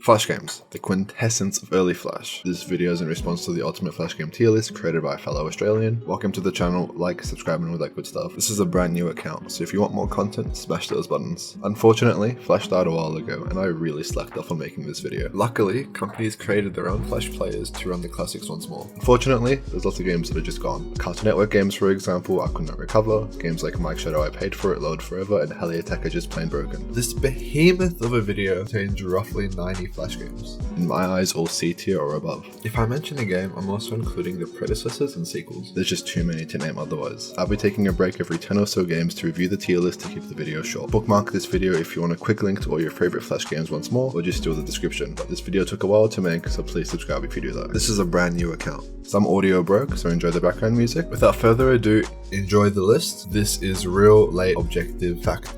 Flash games, the quintessence of early Flash. This video is in response to the Ultimate Flash Game tier list created by a fellow Australian. Welcome to the channel, like, subscribe and all that good stuff. This is a brand new account, so if you want more content, smash those buttons. Unfortunately, Flash died a while ago and I really slacked off on making this video. Luckily, companies created their own Flash players to run the classics once more. Unfortunately, there's lots of games that are just gone. Cartoon Network games, for example, I could not recover. Games like Mike Shadow I paid for it, load forever, and Heli Attack are just plain broken. This behemoth of a video contains roughly 90 Flash games. In my eyes, all C tier or above. If I mention a game, I'm also including the predecessors and sequels. There's just too many to name otherwise. I'll be taking a break every 10 or so games to review the tier list to keep the video short. Bookmark this video if you want a quick link to all your favorite Flash games once more, or just do the description. But this video took a while to make, so please subscribe if you do that. This is a brand new account. Some audio broke, so enjoy the background music. Without further ado, enjoy the list. This is real, late, objective fact.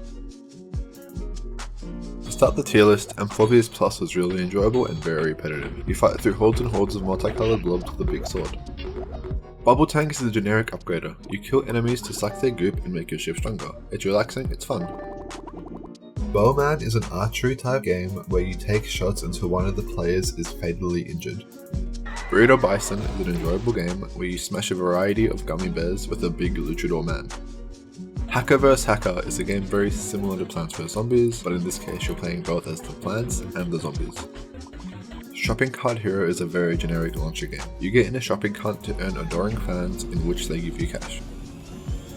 To start the tier list, Amorphous Plus was really enjoyable and very repetitive. You fight through hordes and hordes of multicolored blobs with a big sword. Bubble Tank is a generic upgrader. You kill enemies to suck their goop and make your ship stronger. It's relaxing, it's fun. Bowman is an archery type game where you take shots until one of the players is fatally injured. Burrito Bison is an enjoyable game where you smash a variety of gummy bears with a big luchador man. Hacker vs Hacker is a game very similar to Plants vs Zombies, but in this case you're playing both as the plants and the zombies. Shopping Cart Hero is a very generic launcher game. You get in a shopping cart to earn adoring fans in which they give you cash.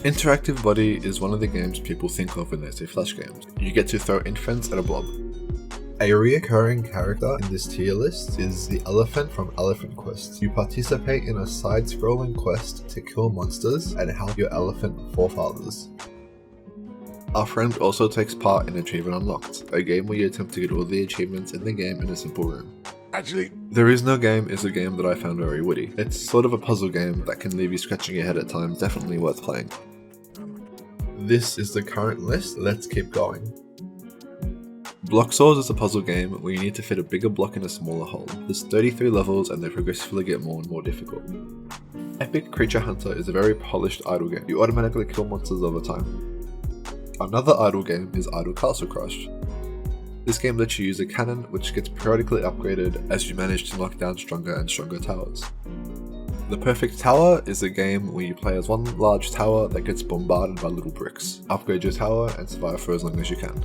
Interactive Body is one of the games people think of when they say Flash games. You get to throw infants at a blob. A reoccurring character in this tier list is the elephant from Elephant Quest. You participate in a side-scrolling quest to kill monsters and help your elephant forefathers. Our friend also takes part in Achievement Unlocked, a game where you attempt to get all the achievements in the game in a simple room. Actually, There Is No Game is a game that I found very witty. It's sort of a puzzle game that can leave you scratching your head at times, definitely worth playing. This is the current list, let's keep going. Blocksorz is a puzzle game where you need to fit a bigger block in a smaller hole. There's 33 levels and they progressively get more and more difficult. Epic Creature Hunter is a very polished idle game. You automatically kill monsters over time. Another idle game is Idle Castle Crush. This game lets you use a cannon which gets periodically upgraded as you manage to knock down stronger and stronger towers. The Perfect Tower is a game where you play as one large tower that gets bombarded by little bricks. Upgrade your tower and survive for as long as you can.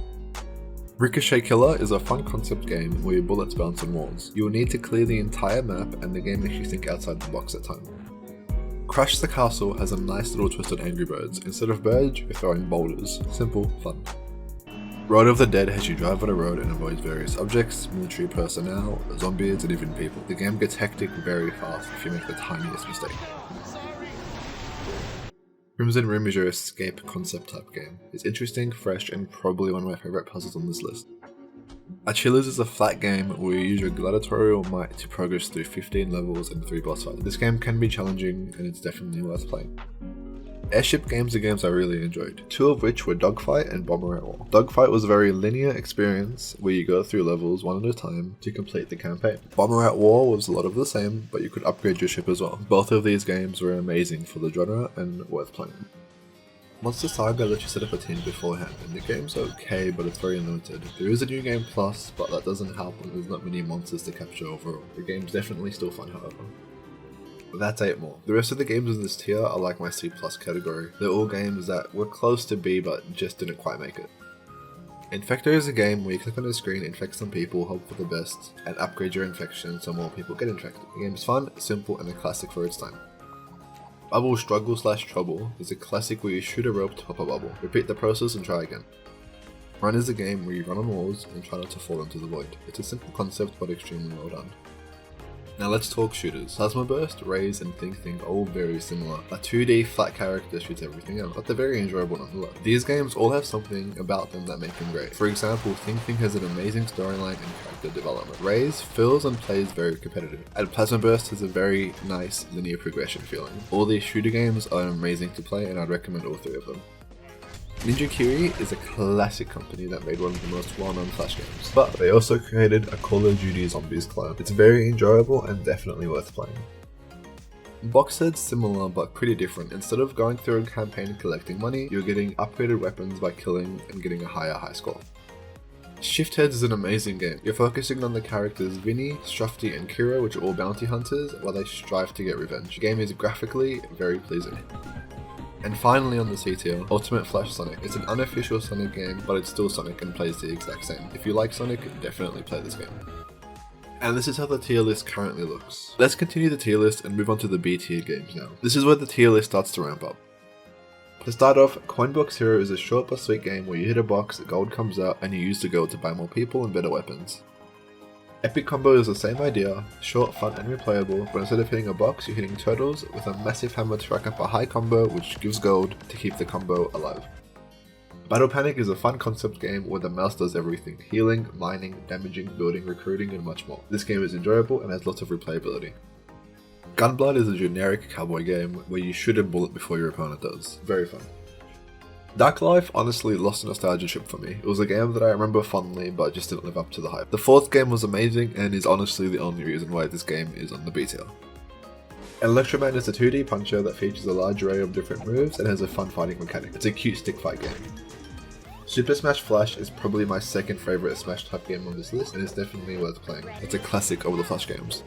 Ricochet Killer is a fun concept game where your bullets bounce on walls. You will need to clear the entire map and the game makes you think outside the box at times. Crash the Castle has a nice little twist on Angry Birds. Instead of birds, you're throwing boulders. Simple, fun. Road of the Dead has you drive on a road and avoid various objects, military personnel, zombies and even people. The game gets hectic very fast if you make the tiniest mistake. Crimson Room is your escape concept type game. It's interesting, fresh, and probably one of my favorite puzzles on this list. Achilles is a flat game where you use your gladiatorial might to progress through 15 levels and 3 boss fights. This game can be challenging and it's definitely worth playing. Airship games are games I really enjoyed, 2 of which were Dogfight and Bomber at War. Dogfight was a very linear experience where you go through levels one at a time to complete the campaign. Bomber at War was a lot of the same, but you could upgrade your ship as well. Both of these games were amazing for the genre and worth playing. Monster Saga lets you set up a team beforehand, and the game's okay, but it's very limited. There is a new game plus, but that doesn't help when there's not many monsters to capture overall. The game's definitely still fun, however. That's 8 more. The rest of the games in this tier are like my C+ category. They're all games that were close to B but just didn't quite make it. Infector is a game where you click on a screen, infect some people, hope for the best, and upgrade your infection so more people get infected. The game's fun, simple, and a classic for its time. Bubble Struggle / Trouble is a classic where you shoot a rope to pop a bubble. Repeat the process and try again. Run is a game where you run on walls and try not to fall into the void. It's a simple concept but extremely well done. Now let's talk shooters. Plasma Burst, Raze, and Think are all very similar. A 2D flat character shoots everything else, but they're very enjoyable nonetheless. These games all have something about them that make them great. For example, Think has an amazing storyline and character development. Raze feels and plays very competitive, and Plasma Burst has a very nice linear progression feeling. All these shooter games are amazing to play and I'd recommend all 3 of them. Ninja Kiwi is a classic company that made one of the most well-known Flash games, but they also created a Call of Duty Zombies clone. It's very enjoyable and definitely worth playing. Boxhead's similar but pretty different. Instead of going through a campaign collecting money, you're getting upgraded weapons by killing and getting a higher high score. Sift Heads is an amazing game. You're focusing on the characters Vinny, Shufty and Kira, which are all bounty hunters, while they strive to get revenge. The game is graphically very pleasing. And finally on the C tier, Ultimate Flash Sonic. It's an unofficial Sonic game, but it's still Sonic and plays the exact same. If you like Sonic, definitely play this game. And this is how the tier list currently looks. Let's continue the tier list and move on to the B tier games now. This is where the tier list starts to ramp up. To start off, Coinbox Hero is a short but sweet game where you hit a box, gold comes out, and you use the gold to buy more people and better weapons. Epic Combo is the same idea, short, fun and replayable, but instead of hitting a box, you're hitting turtles with a massive hammer to rack up a high combo which gives gold to keep the combo alive. Battle Panic is a fun concept game where the mouse does everything, healing, mining, damaging, building, recruiting and much more. This game is enjoyable and has lots of replayability. Gunblood is a generic cowboy game where you shoot a bullet before your opponent does. Very fun. Dark Life honestly lost a nostalgia trip for me. It was a game that I remember fondly but just didn't live up to the hype. The fourth game was amazing and is honestly the only reason why this game is on the B tier. Electroman is a 2D puncher that features a large array of different moves and has a fun fighting mechanic. It's a cute stick fight game. Super Smash Flash is probably my second favourite Smash type game on this list and is definitely worth playing. It's a classic of the Flash games.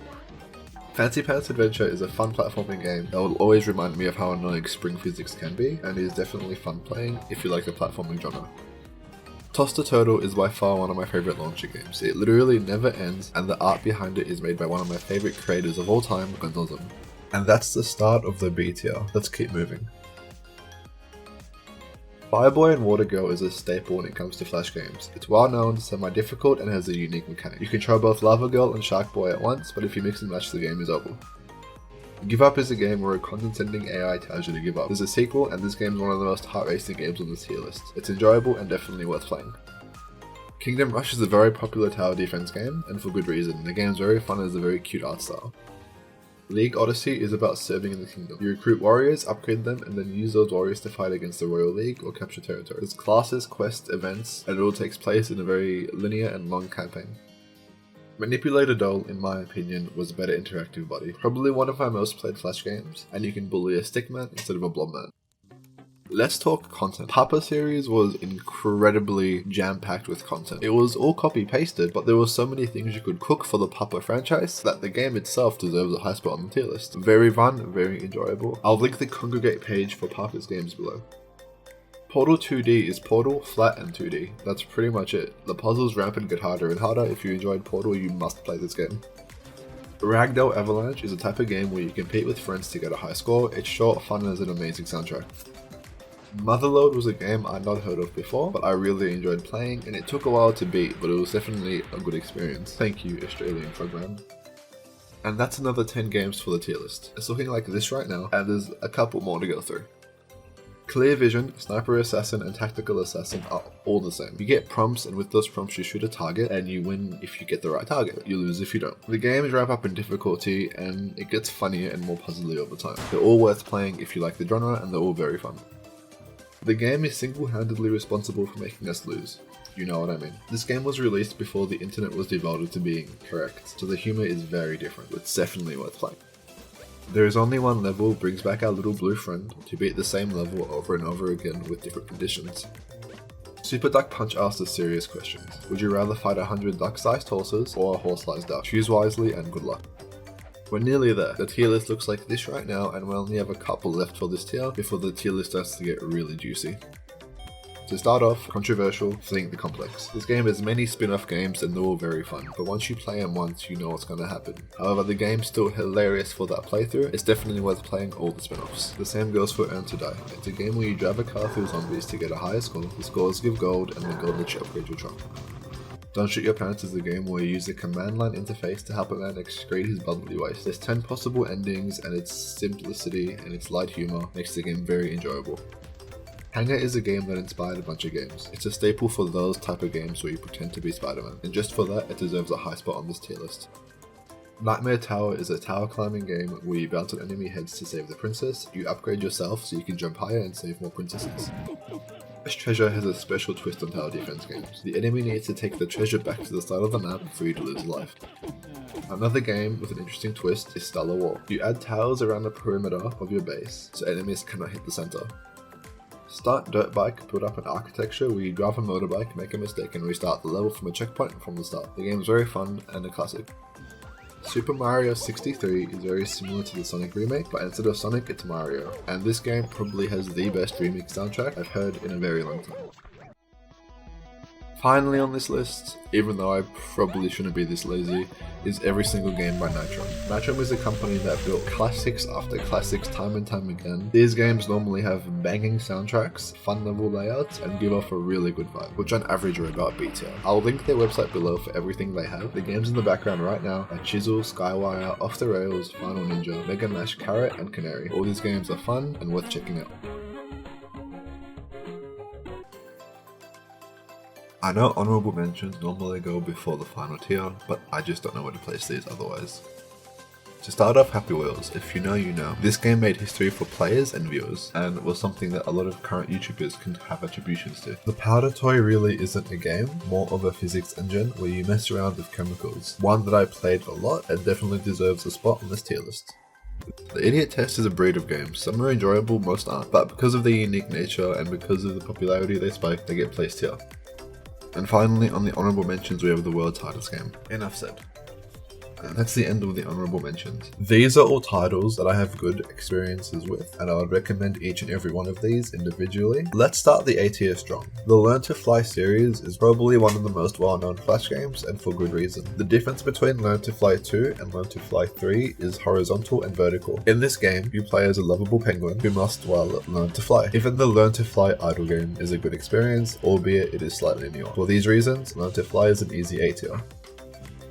Fancy Pants Adventure is a fun platforming game that will always remind me of how annoying spring physics can be, and is definitely fun playing if you like the platforming genre. Toss the Turtle is by far one of my favourite launcher games. It literally never ends, and the art behind it is made by one of my favourite creators of all time, Gonzalez. And that's the start of the B tier. Let's keep moving. Fireboy and Watergirl is a staple when it comes to Flash games. It's well known, semi-difficult, and has a unique mechanic. You control both Lava Girl and Shark Boy at once, but if you mix and match, the game is over. Give Up is a game where a condescending AI tells you to give up. There's a sequel, and this game is one of the most heart-racing games on this tier list. It's enjoyable and definitely worth playing. Kingdom Rush is a very popular tower defense game, and for good reason. The game is very fun and has a very cute art style. League Odyssey is about serving in the kingdom. You recruit warriors, upgrade them, and then use those warriors to fight against the Royal League or capture territory. There's classes, quests, events, and it all takes place in a very linear and long campaign. Manipulator Doll, in my opinion, was a better interactive body. Probably one of my most played Flash games, and you can bully a stickman instead of a blobman. Let's talk content. Papa series was incredibly jam-packed with content. It was all copy-pasted, but there were so many things you could cook for the Papa franchise that the game itself deserves a high spot on the tier list. Very fun, very enjoyable. I'll link the Congregate page for Papa's games below. Portal 2D is Portal, flat, and 2D. That's pretty much it. The puzzles ramp and get harder and harder. If you enjoyed Portal, you must play this game. Ragdoll Avalanche is a type of game where you compete with friends to get a high score. It's short, fun, and has an amazing soundtrack. Motherload was a game I'd not heard of before, but I really enjoyed playing, and it took a while to beat, but it was definitely a good experience. Thank you, Australian program. And that's another 10 games for the tier list. It's looking like this right now, and there's a couple more to go through. Clear Vision, Sniper Assassin, and Tactical Assassin are all the same. You get prompts, and with those prompts you shoot a target, and you win if you get the right target. You lose if you don't. The games ramp up in difficulty, and it gets funnier and more puzzly over time. They're all worth playing if you like the genre, and they're all very fun. The game is single-handedly responsible for making us lose. You know what I mean. This game was released before the internet was devoted to being correct, so the humour is very different. It's definitely worth playing. There is only one level, brings back our little blue friend to beat the same level over and over again with different conditions. Super Duck Punch asks us serious questions. Would you rather fight 100 duck-sized horses or a horse-sized duck? Choose wisely and good luck. We're nearly there. The tier list looks like this right now, and we only have a couple left for this tier before the tier list starts to get really juicy. To start off, controversial, Fleeing the Complex. This game has many spin-off games and they're all very fun, but once you play them once, you know what's going to happen. However, the game's still hilarious for that playthrough. It's definitely worth playing all the spin-offs. The same goes for Earn to Die. It's a game where you drive a car through zombies to get a higher score. The scores give gold, and the gold lets you upgrade your truck. Don't Shoot Your Pants is a game where you use the command line interface to help a man excrete his bodily waste. There's 10 possible endings, and its simplicity and its light humour makes the game very enjoyable. Hanger is a game that inspired a bunch of games. It's a staple for those type of games where you pretend to be Spider-Man, and just for that, it deserves a high spot on this tier list. Knightmare Tower is a tower climbing game where you bounce on enemy heads to save the princess. You upgrade yourself so you can jump higher and save more princesses. This treasure has a special twist on tower defense games. The enemy needs to take the treasure back to the start of the map for you to lose life. Another game with an interesting twist is Steller. You add towers around the perimeter of your base so enemies cannot hit the center. Stunt Dirt Bike built up an architecture where you drive a motorbike, make a mistake and restart the level from a checkpoint from the start. The game is very fun and a classic. Super Mario 63 is very similar to the Sonic remake, but instead of Sonic it's Mario, and this game probably has the best remix soundtrack I've heard in a very long time. Finally on this list, even though I probably shouldn't be this lazy, is every single game by Nitrome. Nitrome is a company that built classics after classics time and time again. These games normally have banging soundtracks, fun level layouts, and give off a really good vibe, which on average are about B tier. I'll link their website below for everything they have. The games in the background right now are Chisel, Skywire, Off the Rails, Final Ninja, Mega Mash, Carrot, and Canary. All these games are fun and worth checking out. I know honorable mentions normally go before the final tier, but I just don't know where to place these otherwise. To start off, Happy Wheels. If you know, you know. This game made history for players and viewers, and was something that a lot of current YouTubers can have attributions to. The powder toy really isn't a game, more of a physics engine where you mess around with chemicals. One that I played a lot and definitely deserves a spot on this tier list. The Idiot Test is a breed of games. Some are enjoyable, most aren't, but because of their unique nature and because of the popularity they spike, they get placed here. And finally, on the honorable mentions, we have the world's hardest game. Enough said. And that's the end of the honorable mentions. These are all titles that I have good experiences with, and I would recommend each and every one of these individually. Let's start the A tier strong. The Learn to Fly series is probably one of the most well-known Flash games, and for good reason. The difference between Learn to Fly 2 and Learn to Fly 3 is horizontal and vertical. In this game, you play as a lovable penguin who must learn to fly. Even the Learn to Fly idle game is a good experience, albeit it is slightly new. For these reasons, Learn to Fly is an easy A tier.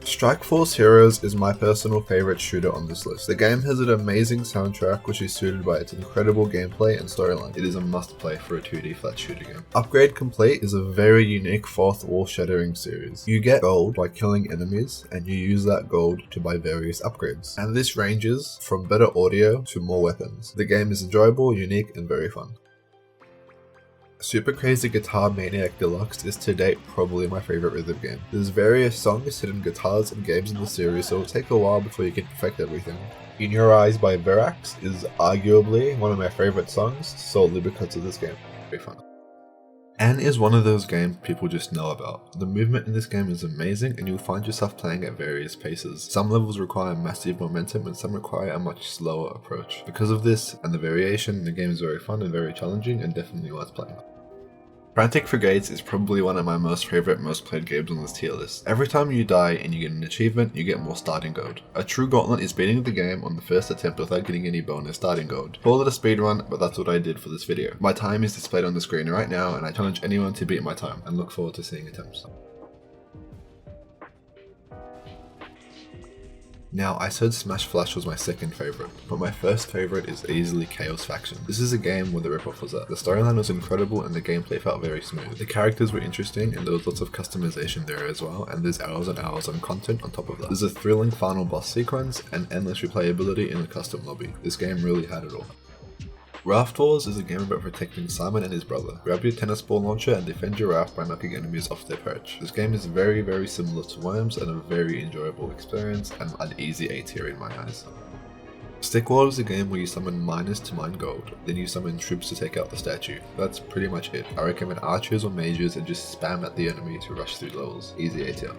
Strike Force Heroes is my personal favourite shooter on this list. The game has an amazing soundtrack which is suited by its incredible gameplay and storyline. It is a must play for a 2D flat shooter game. Upgrade Complete is a very unique fourth wall shattering series. You get gold by killing enemies and you use that gold to buy various upgrades. And this ranges from better audio to more weapons. The game is enjoyable, unique and very fun. Super Crazy Guitar Maniac Deluxe is to date probably my favourite rhythm game. There's various songs, hidden guitars and games in the series, so it'll take a while before you can perfect everything. In Your Eyes by Verax is arguably one of my favourite songs, solely because of this game. Very fun. Anne is one of those games people just know about. The movement in this game is amazing and you'll find yourself playing at various paces. Some levels require massive momentum and some require a much slower approach. Because of this and the variation, the game is very fun and very challenging and definitely worth playing. Frantic Frigates is probably one of my most favourite, most played games on this tier list. Every time you die and you get an achievement, you get more starting gold. A true gauntlet is beating the game on the first attempt without getting any bonus starting gold. Call it a speedrun, but that's what I did for this video. My time is displayed on the screen right now and I challenge anyone to beat my time and look forward to seeing attempts. Now, I said Smash Flash was my second favourite, but my first favourite is easily Chaos Faction. This is a game where the ripoff was at. The storyline was incredible and the gameplay felt very smooth. The characters were interesting and there was lots of customization there as well, and there's hours and hours on content on top of that. There's a thrilling final boss sequence and endless replayability in the custom lobby. This game really had it all. Raft Wars is a game about protecting Simon and his brother. Grab your tennis ball launcher and defend your raft by knocking enemies off their perch. This game is very similar to Worms and a very enjoyable experience and an easy A tier in my eyes. Stick War is a game where you summon miners to mine gold, then you summon troops to take out the statue. That's pretty much it. I recommend archers or mages and just spam at the enemy to rush through levels. Easy A tier.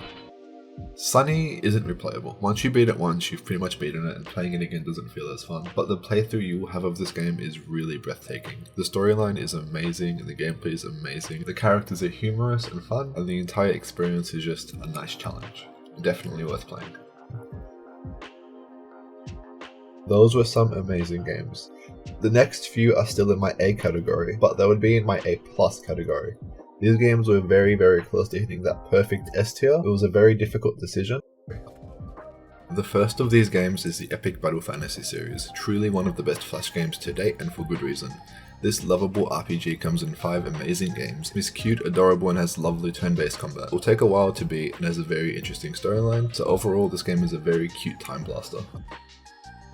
Sonny isn't replayable. Once you beat it once, you've pretty much beaten it and playing it again doesn't feel as fun, but the playthrough you will have of this game is really breathtaking. The storyline is amazing and the gameplay is amazing. The characters are humorous and fun and the entire experience is just a nice challenge. Definitely worth playing. Those were some amazing games. The next few are still in my A category, but they would be in my A+ category. These games were very close to hitting that perfect S tier. It was a very difficult decision. The first of these games is the Epic Battle Fantasy series, truly one of the best Flash games to date and for good reason. This lovable RPG comes in 5 amazing games, is cute, adorable and has lovely turn-based combat. It will take a while to beat and has a very interesting storyline, so overall this game is a very cute time blaster.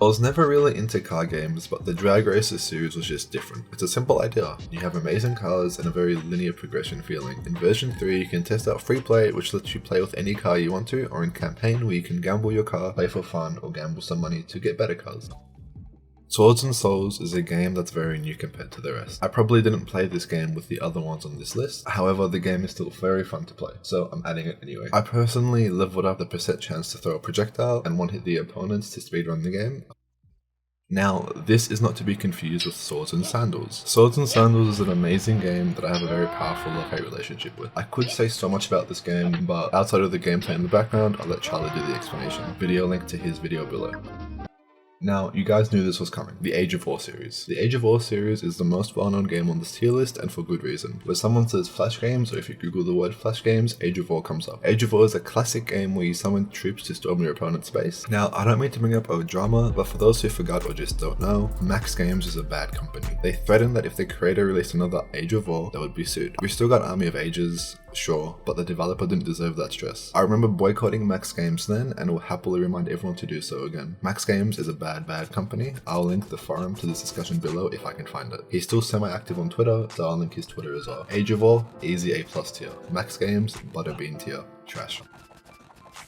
I was never really into car games, but the Drag Races series was just different. It's a simple idea. You have amazing cars and a very linear progression feeling. In version 3 you can test out free play, which lets you play with any car you want to, or in campaign where you can gamble your car, play for fun, or gamble some money to get better cars. Swords and Souls is a game that's very new compared to the rest. I probably didn't play this game with the other ones on this list, however the game is still very fun to play, so I'm adding it anyway. I personally leveled up the percent chance to throw a projectile and one-hit the opponents to speedrun the game. Now, this is not to be confused with Swords and Sandals. Swords and Sandals is an amazing game that I have a very powerful love-hate relationship with. I could say so much about this game, but outside of the gameplay in the background, I'll let Charlie do the explanation. Video link to his video below. Now, you guys knew this was coming, the Age of War series. The Age of War series is the most well-known game on this tier list, and for good reason. When someone says Flash games, or if you Google the word Flash games, Age of War comes up. Age of War is a classic game where you summon troops to storm your opponent's base. Now, I don't mean to bring up a drama, but for those who forgot or just don't know, Max Games is a bad company. They threaten that if they create or release another Age of War, they would be sued. We still got Army of Ages, sure, but the developer didn't deserve that stress. I remember boycotting Max Games then, and will happily remind everyone to do so again. Max Games is a bad company. I'll link the forum to this discussion below if I can find it. He's still semi-active on Twitter, so I'll link his Twitter as well. Age of War, easy A+ tier. Max Games, Butterbean tier. Trash.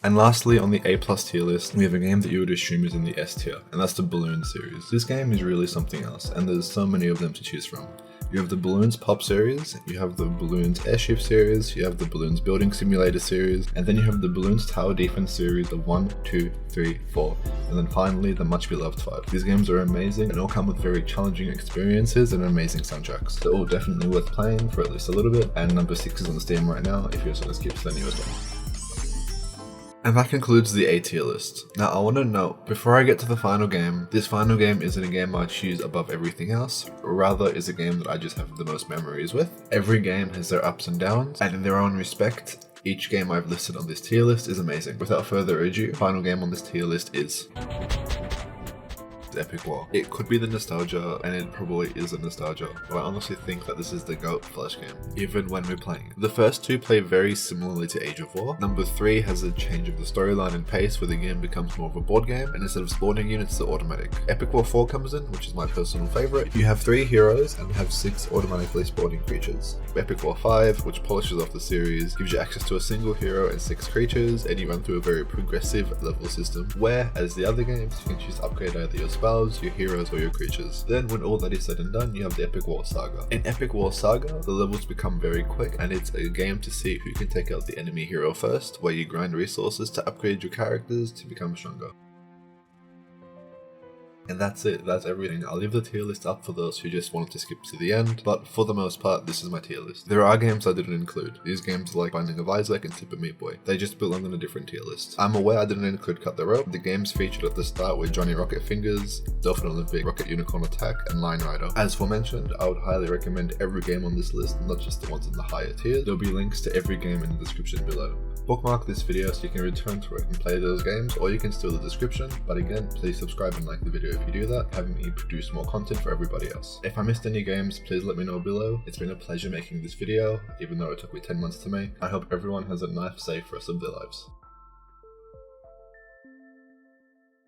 And lastly, on the A+ tier list, we have a game that you would assume is in the S tier, and that's the Bloons Series. This game is really something else, and there's so many of them to choose from. You have the Bloons Pop series, you have the Bloons Airship series, you have the Bloons Building Simulator series, and then you have the Bloons Tower Defense series, the 1, 2, 3, 4, and then finally the much beloved 5. These games are amazing and all come with very challenging experiences and amazing soundtracks. They're all definitely worth playing for at least a little bit, and number 6 is on Steam right now if you just want to skip to the newest one. And that concludes the A tier list. Now I want to note, before I get to the final game, this final game isn't a game I choose above everything else, rather is a game that I just have the most memories with. Every game has their ups and downs, and in their own respect, each game I've listed on this tier list is amazing. Without further ado, final game on this tier list is Epic War. It could be the nostalgia, and it probably is a nostalgia, but I honestly think that this is the GOAT Flash game, even when we're playing it. The first two play very similarly to Age of War. Number 3 has a change of the storyline and pace where the game becomes more of a board game, and instead of spawning units, they're automatic. Epic War 4 comes in, which is my personal favorite. You have 3 heroes and have 6 automatically spawning creatures. Epic War 5, which polishes off the series, gives you access to a single hero and 6 creatures, and you run through a very progressive level system, where, as the other games, you can choose to upgrade either your spells, your heroes, or your creatures. Then when all that is said and done, you have the Epic War Saga. In Epic War Saga, the levels become very quick, and it's a game to see who can take out the enemy hero first, where you grind resources to upgrade your characters to become stronger. And that's it, that's everything. I'll leave the tier list up for those who just wanted to skip to the end, but for the most part, this is my tier list. There are games I didn't include. These games like Binding of Isaac and Super Meat Boy. They just belong in a different tier list. I'm aware I didn't include Cut the Rope. The games featured at the start were Johnny Rocket Fingers, Dolphin Olympic, Rocket Unicorn Attack, and Line Rider. As aforementioned, I would highly recommend every game on this list, not just the ones in the higher tier. There'll be links to every game in the description below. Bookmark this video so you can return to it and play those games, or you can steal the description, but again, please subscribe and like the video if you do that, having me produce more content for everybody else. If I missed any games, please let me know below. It's been a pleasure making this video, even though it took me 10 months to make. I hope everyone has a nice, safe rest of their lives.